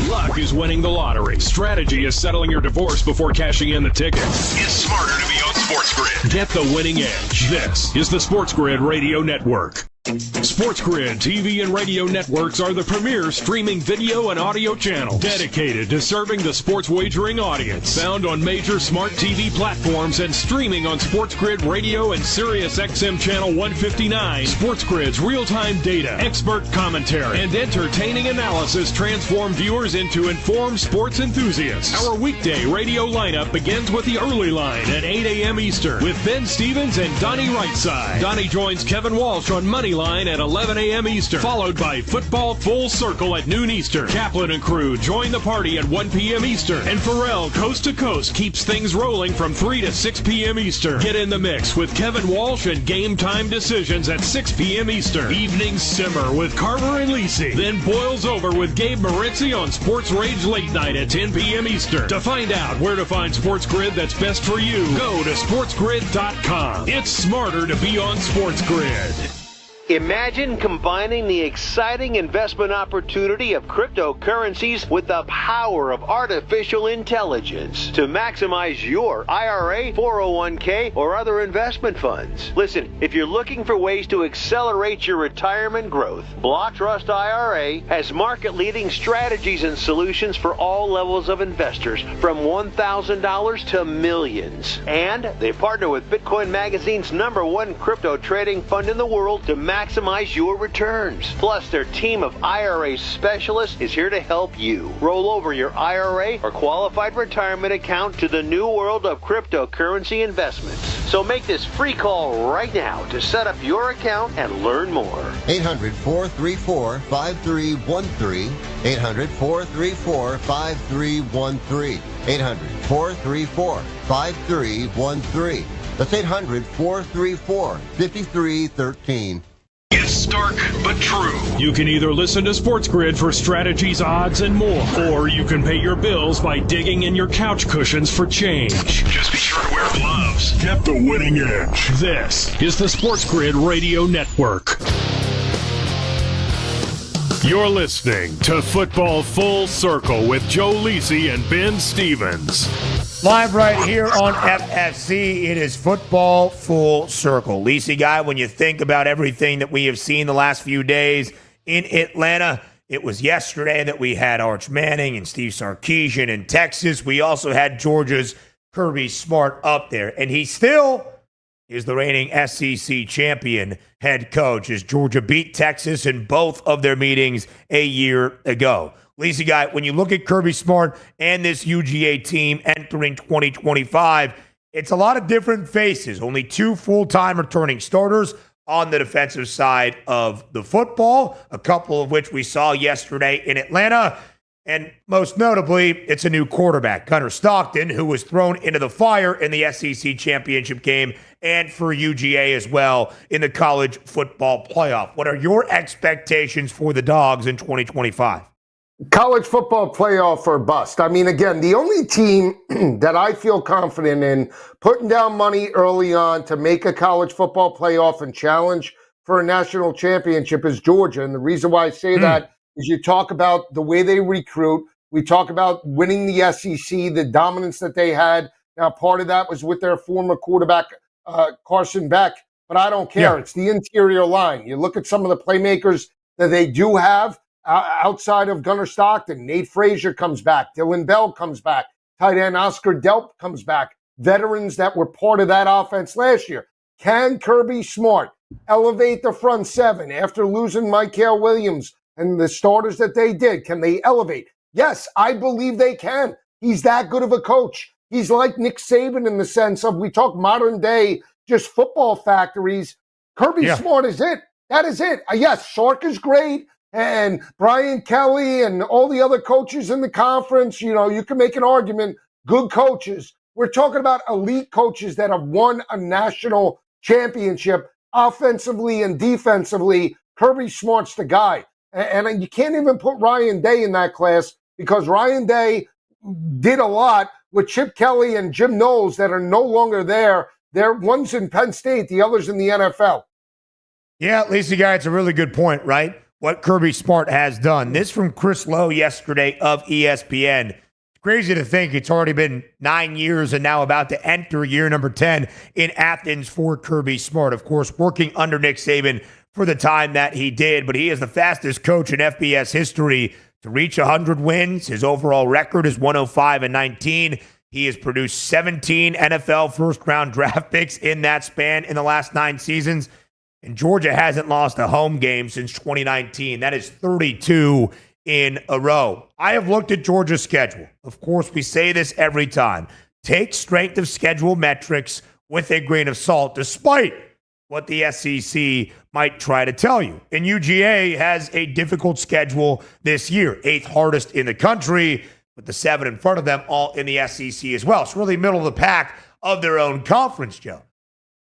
Luck is winning the lottery. Strategy is settling your divorce before cashing in the ticket. It's smarter to be on SportsGrid. Get the winning edge. This is the SportsGrid Radio Network. SportsGrid TV and radio networks are the premier streaming video and audio channels dedicated to serving the sports wagering audience. Found on major smart TV platforms and streaming on SportsGrid Radio and Sirius XM Channel 159. SportsGrid's real-time data, expert commentary, and entertaining analysis transform viewers into informed sports enthusiasts. Our weekday radio lineup begins with the early line at 8 a.m. Eastern with Ben Stevens and Donnie Rightside. Donnie joins Kevin Walsh on Money Line at 11 a.m. Eastern, followed by Football Full Circle at noon Eastern. Kaplan and crew join the party at 1 p.m. Eastern, and Pharrell Coast to Coast keeps things rolling from 3 to 6 p.m. Eastern. Get in the mix with Kevin Walsh and Game Time Decisions at 6 p.m. Eastern. Evenings simmer with Carver and Lisi, then boils over with Gabe Moritzi on Sports Rage Late Night at 10 p.m. Eastern. To find out where to find SportsGrid that's best for you, go to sportsgrid.com. It's smarter to be on SportsGrid. Imagine combining the exciting investment opportunity of cryptocurrencies with the power of artificial intelligence to maximize your IRA, 401k, or other investment funds. Listen, if you're looking for ways to accelerate your retirement growth, Block Trust IRA has market-leading strategies and solutions for all levels of investors, from $1,000 to millions. And they partner with Bitcoin Magazine's #1 crypto trading fund in the world to maximize your returns. Plus, their team of IRA specialists is here to help you roll over your IRA or qualified retirement account to the new world of cryptocurrency investments. So make this free call right now to set up your account and learn more. 800-434-5313. 800-434-5313. 800-434-5313. That's 800-434-5313. It's stark but true. You can either listen to SportsGrid for strategies, odds, and more, or you can pay your bills by digging in your couch cushions for change. Just be sure to wear gloves. Get the winning edge. This is the SportsGrid Radio Network. You're listening to Football Full Circle with Joe Lisi and Ben Stevens. Live right here on FFC, it is Football Full Circle. Lisi guy, when you think about everything that we have seen the last few days in Atlanta, it was yesterday that we had Arch Manning and Steve Sarkisian in Texas. We also had Georgia's Kirby Smart up there, and he still is the reigning SEC champion head coach as Georgia beat Texas in both of their meetings a year ago. Lisi guy, when you look at Kirby Smart and this UGA team entering 2025, it's a lot of different faces. Only 2 full-time returning starters. on the defensive side of the football, a couple of which we saw yesterday in Atlanta. And most notably, it's a new quarterback, Gunnar Stockton, who was thrown into the fire in the SEC championship game and for UGA as well in the college football playoff. What are your expectations for the Dogs in 2025? College football playoff or bust. I mean, again, the only team that I feel confident in putting down money early on to make a college football playoff and challenge for a national championship is Georgia. And the reason why I say that is you talk about the way they recruit. We talk about winning the SEC, the dominance that they had. Now, part of that was with their former quarterback, Carson Beck, but I don't care. Yeah. It's the interior line. You look at some of the playmakers that they do have outside of Gunnar Stockton. Nate Frazier comes back. Dylan Bell comes back. Tight end Oscar Delp comes back. Veterans that were part of that offense last year. Can Kirby Smart elevate the front seven after losing Michael Williams and the starters that they did? Can they elevate? Yes, I believe they can. He's that good of a coach. He's like Nick Saban in the sense of, we talk modern day, just football factories. Kirby Smart is it. That is it. Yes, Sark is great. And Brian Kelly and all the other coaches in the conference, you know, you can make an argument, good coaches. We're talking about elite coaches that have won a national championship offensively and defensively. Kirby Smart's the guy. And you can't even put Ryan Day in that class because Ryan Day did a lot with Chip Kelly and Jim Knowles that are no longer there. One's in Penn State, the other's in the NFL. Yeah, Lisa Guy, it's a really good point, right? What Kirby Smart has done. This from Chris Lowe yesterday of ESPN. It's crazy to think it's already been 9 years and now about to enter year number 10 in Athens for Kirby Smart. Of course, working under Nick Saban for the time that he did, but he is the fastest coach in FBS history to reach 100 wins. His overall record is 105-19. He has produced 17 NFL first-round draft picks in that span in the last 9 seasons. And Georgia hasn't lost a home game since 2019. That is 32 in a row. I have looked at Georgia's schedule. Of course, we say this every time. Take strength of schedule metrics with a grain of salt, despite what the SEC might try to tell you. And UGA has a difficult schedule this year, 8th hardest in the country, with the 7 in front of them all in the SEC as well. It's really middle of the pack of their own conference, Joe.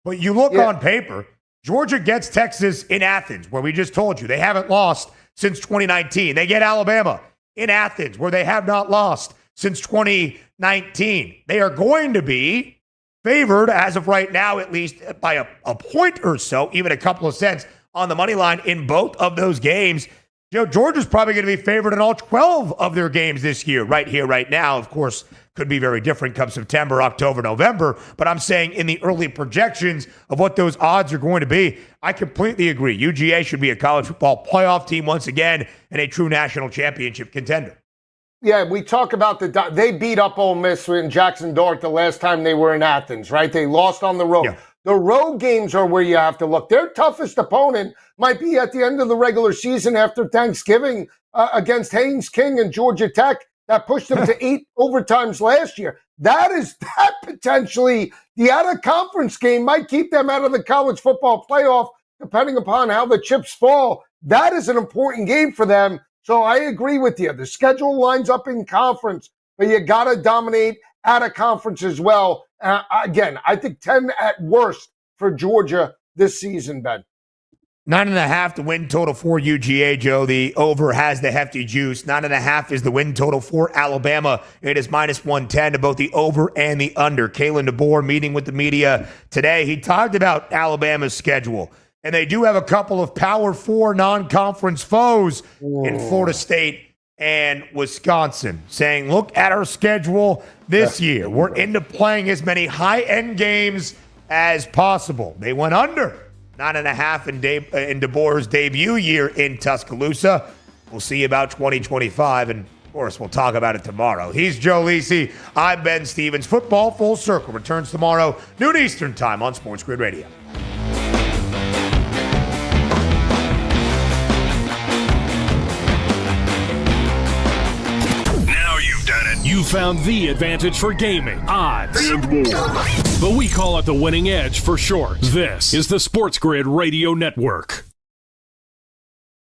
But you look on paper, Georgia gets Texas in Athens, where we just told you they haven't lost since 2019. They get Alabama in Athens, where they have not lost since 2019. They are going to be favored, as of right now, at least by a point or so, even a couple of cents on the money line in both of those games. You know, Georgia's probably going to be favored in all 12 of their games this year, right here, right now. Of course, could be very different come September, October, November. But I'm saying in the early projections of what those odds are going to be, I completely agree. UGA should be a college football playoff team once again and a true national championship contender. Yeah, we talk about they beat up Ole Miss in Jackson Dart the last time they were in Athens, right? They lost on the road. Yeah. The road games are where you have to look. Their toughest opponent might be at the end of the regular season after Thanksgiving against Haynes King and Georgia Tech. That pushed them to 8 overtimes last year. That potentially, the out-of-conference game might keep them out of the college football playoff, depending upon how the chips fall. That is an important game for them. So I agree with you. The schedule lines up in conference, but you got to dominate out of conference as well. Again, I think 10 at worst for Georgia this season, Ben. 9.5 the win total for UGA, Joe. The over has the hefty juice. 9.5 is the win total for Alabama. It is -110 to both the over and the under. Kalen DeBoer meeting with the media today. He talked about Alabama's schedule. And they do have a couple of Power 4 non-conference foes in Florida State and Wisconsin, saying, look at our schedule this year. We're into playing as many high-end games as possible. They went under 9.5 in DeBoer's debut year in Tuscaloosa. We'll see about 2025, and of course, we'll talk about it tomorrow. He's Joe Lisi. I'm Ben Stevens. Football Full Circle returns tomorrow, noon Eastern time on SportsGrid Radio. You found the advantage for gaming, odds, and more. But we call it the winning edge for short. This is the SportsGrid Radio Network.